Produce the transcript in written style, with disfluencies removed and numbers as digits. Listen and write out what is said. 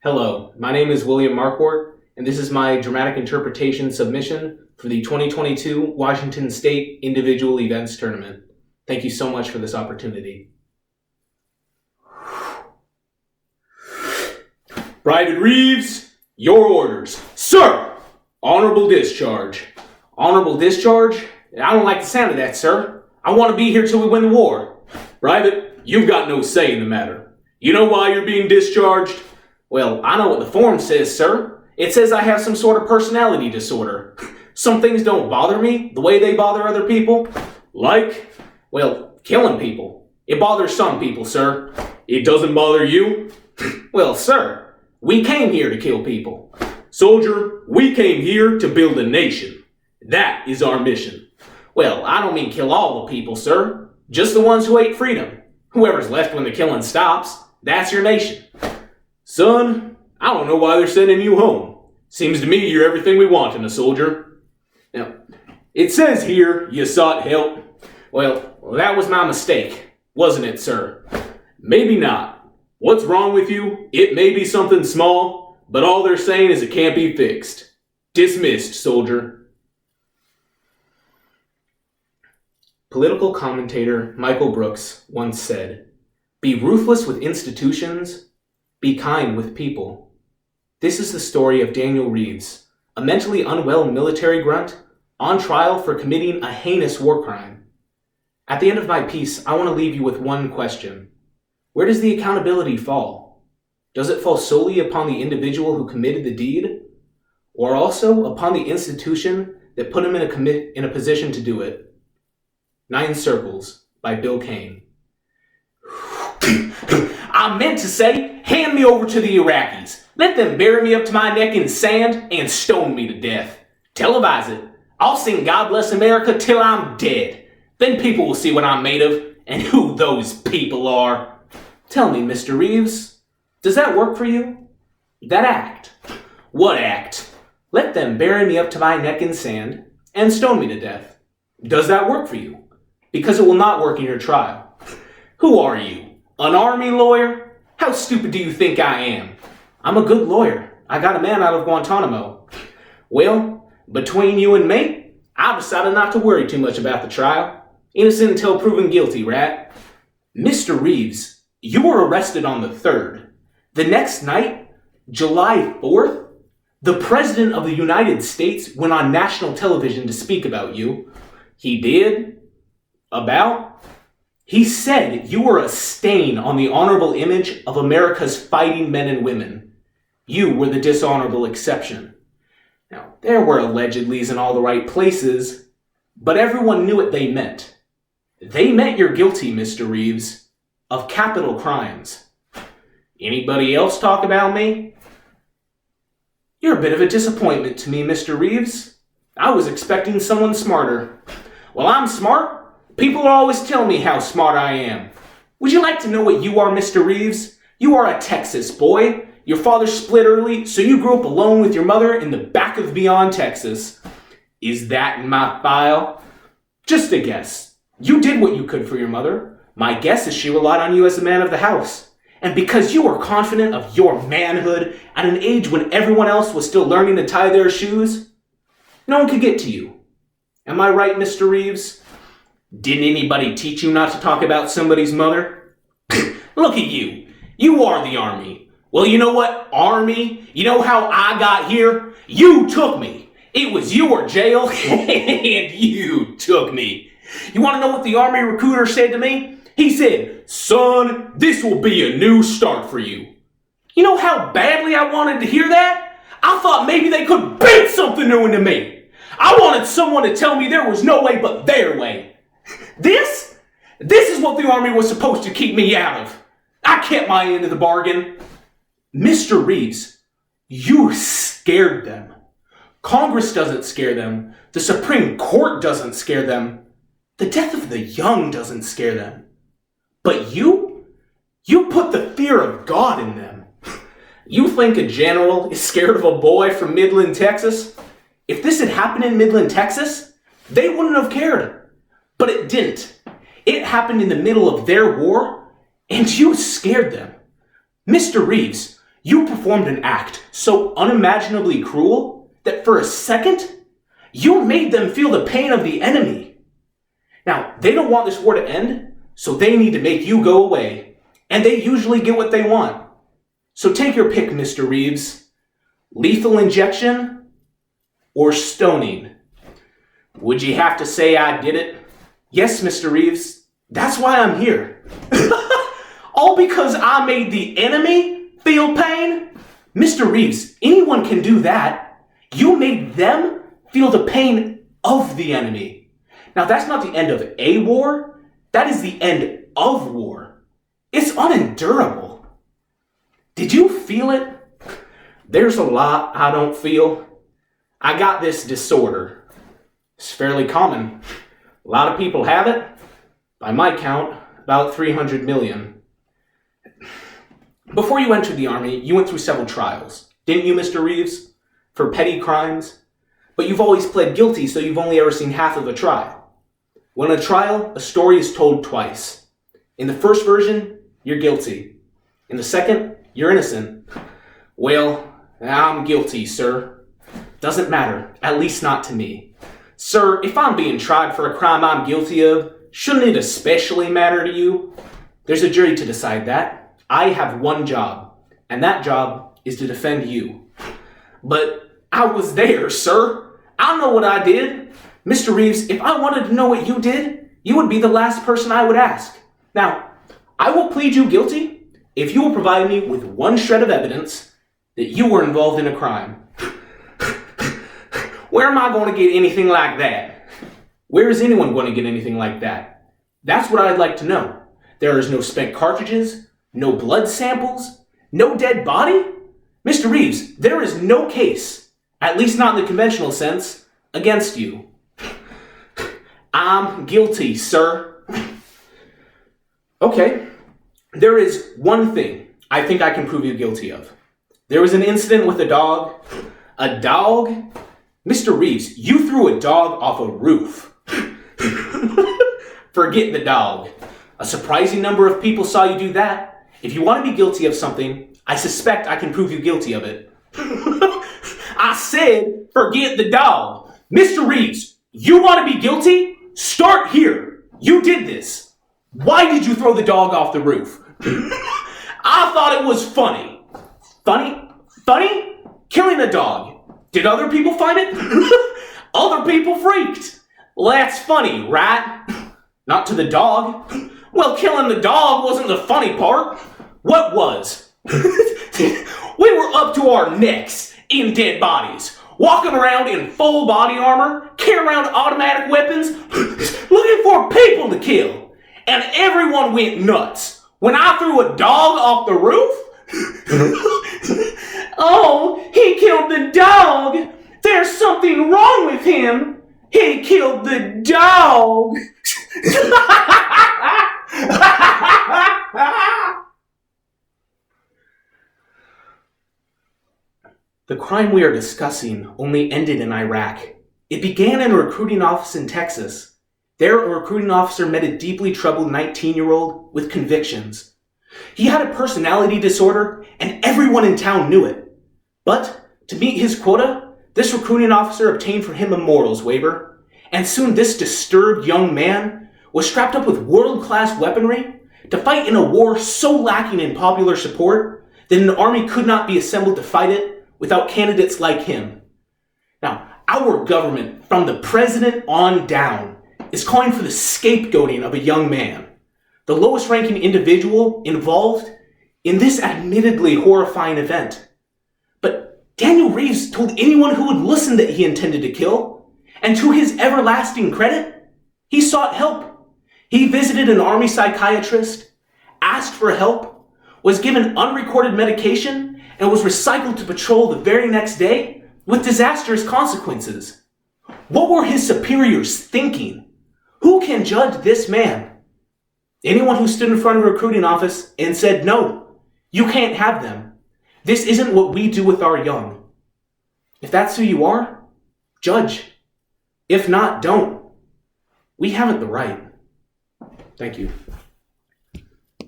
Hello, my name is William Marquart, and this is my dramatic interpretation submission for the 2022 Washington State Individual Events Tournament. Thank you so much for this opportunity. Private Reeves, your orders. Sir! Honorable discharge. Honorable discharge? I don't like the sound of that, sir. I want to be here till we win the war. Private, you've got no say in the matter. You know why you're being discharged? Well, I know what the form says, sir. It says I have some sort of personality disorder. Some things don't bother me the way they bother other people. Like, well, killing people. It bothers some people, sir. It doesn't bother you? Well, sir, we came here to kill people. Soldier, we came here to build a nation. That is our mission. Well, I don't mean kill all the people, sir. Just the ones who hate freedom. Whoever's left when the killing stops, that's your nation. Son, I don't know why they're sending you home. Seems to me you're everything we want in a soldier. Now, it says here you sought help. Well, that was my mistake, wasn't it, sir? Maybe not. What's wrong with you? It may be something small, but all they're saying is it can't be fixed. Dismissed, soldier. Political commentator Michael Brooks once said, "Be ruthless with institutions, be kind with people." This is the story of Daniel Reeves, a mentally unwell military grunt on trial for committing a heinous war crime. At the end of my piece, I want to leave you with one question. Where does the accountability fall? Does it fall solely upon the individual who committed the deed, or also upon the institution that put him in a position to do it? 9 Circles by Bill Cain. I meant to say, hand me over to the Iraqis. Let them bury me up to my neck in sand and stone me to death. Televise it. I'll sing God Bless America till I'm dead. Then people will see what I'm made of and who those people are. Tell me, Mr. Reeves, does that work for you? That act? What act? Let them bury me up to my neck in sand and stone me to death. Does that work for you? Because it will not work in your trial. Who are you? An army lawyer? How stupid do you think I am? I'm a good lawyer. I got a man out of Guantanamo. Well, between you and me, I've decided not to worry too much about the trial. Innocent until proven guilty, rat. Mr. Reeves, you were arrested on the 3rd. The next night, July 4th, the President of the United States went on national television to speak about you. He did? About? He said you were a stain on the honorable image of America's fighting men and women. You were the dishonorable exception. Now, there were allegedlys in all the right places, but everyone knew what they meant. They meant you're guilty, Mr. Reeves, of capital crimes. Anybody else talk about me? You're a bit of a disappointment to me, Mr. Reeves. I was expecting someone smarter. Well, I'm smart. People always tell me how smart I am. Would you like to know what you are, Mr. Reeves? You are a Texas boy. Your father split early, so you grew up alone with your mother in the back of beyond Texas. Is that in my file? Just a guess. You did what you could for your mother. My guess is she relied on you as the man of the house. And because you were confident of your manhood at an age when everyone else was still learning to tie their shoes, no one could get to you. Am I right, Mr. Reeves? Didn't anybody teach you not to talk about somebody's mother? Look at you. You are the Army. Well, you know what, Army? You know how I got here? You took me. It was your jail, and you took me. You want to know what the Army recruiter said to me? He said, "Son, this will be a new start for you." You know how badly I wanted to hear that? I thought maybe they could beat something new into me. I wanted someone to tell me there was no way but their way. This is what the Army was supposed to keep me out of. I kept my end of the bargain. Mr. Reeves, you scared them. Congress doesn't scare them. The Supreme Court doesn't scare them. The death of the young doesn't scare them. But you put the fear of God in them. You think a general is scared of a boy from Midland, Texas? If this had happened in Midland, Texas, they wouldn't have cared. But it didn't. It happened in the middle of their war, and you scared them. Mr. Reeves, You performed an act so unimaginably cruel that for a second, you made them feel the pain of the enemy. Now, they don't want this war to end, so they need to make you go away. And they usually get what they want. So take your pick, Mr. Reeves. Lethal injection or stoning? Would you have to say I did it? Yes, Mr. Reeves. That's why I'm here. All because I made the enemy feel pain? Mr. Reeves, anyone can do that. You made them feel the pain of the enemy. Now, that's not the end of a war. That is the end of war. It's unendurable. Did you feel it? There's a lot I don't feel. I got this disorder. It's fairly common. A lot of people have it. By my count, about 300 million. Before you entered the army, you went through several trials. Didn't you, Mr. Reeves? For petty crimes? But you've always pled guilty, so you've only ever seen half of a trial. When in a trial, a story is told twice. In the first version, you're guilty. In the second, you're innocent. Well, I'm guilty, sir. Doesn't matter, at least not to me. Sir, if I'm being tried for a crime I'm guilty of, shouldn't it especially matter to you? There's a jury to decide that. I have one job, and that job is to defend you. But I was there, sir. I know what I did. Mr. Reeves, if I wanted to know what you did, you would be the last person I would ask. Now, I will plead you guilty if you will provide me with one shred of evidence that you were involved in a crime. Where am I going to get anything like that? Where is anyone going to get anything like that? That's what I'd like to know. There is no spent cartridges, no blood samples, no dead body? Mr. Reeves, there is no case, at least not in the conventional sense, against you. I'm guilty, sir. Okay, there is one thing I think I can prove you guilty of. There was an incident with a dog. A dog? Mr. Reeves, you threw a dog off a roof. Forget the dog. A surprising number of people saw you do that. If you want to be guilty of something, I suspect I can prove you guilty of it. I said, forget the dog. Mr. Reeves, you want to be guilty? Start here. You did this. Why did you throw the dog off the roof? I thought it was funny. Funny? Funny? Killing a dog. Did other people find it? Other people freaked. Well, that's funny, right? Not to the dog. Well, killing the dog wasn't the funny part. What was? We were up to our necks in dead bodies, walking around in full body armor, carrying around automatic weapons, looking for people to kill. And everyone went nuts when I threw a dog off the roof. Oh, he killed the dog. There's something wrong with him. He killed the dog. The crime we are discussing only ended in Iraq. It began in a recruiting office in Texas. There, a recruiting officer met a deeply troubled 19-year-old with convictions. He had a personality disorder, and everyone in town knew it. But, to meet his quota, this recruiting officer obtained for him a morals waiver, and soon this disturbed young man was strapped up with world-class weaponry to fight in a war so lacking in popular support that an army could not be assembled to fight it without candidates like him. Now, our government, from the president on down, is calling for the scapegoating of a young man, the lowest ranking individual involved in this admittedly horrifying event. But Daniel Reeves told anyone who would listen that he intended to kill, and to his everlasting credit, he sought help. He visited an army psychiatrist, asked for help, was given unrecorded medication, and was recycled to patrol the very next day with disastrous consequences. What were his superiors thinking? Who can judge this man? Anyone who stood in front of a recruiting office and said, no, you can't have them. This isn't what we do with our young. If that's who you are, judge. If not, don't. We haven't the right. Thank you.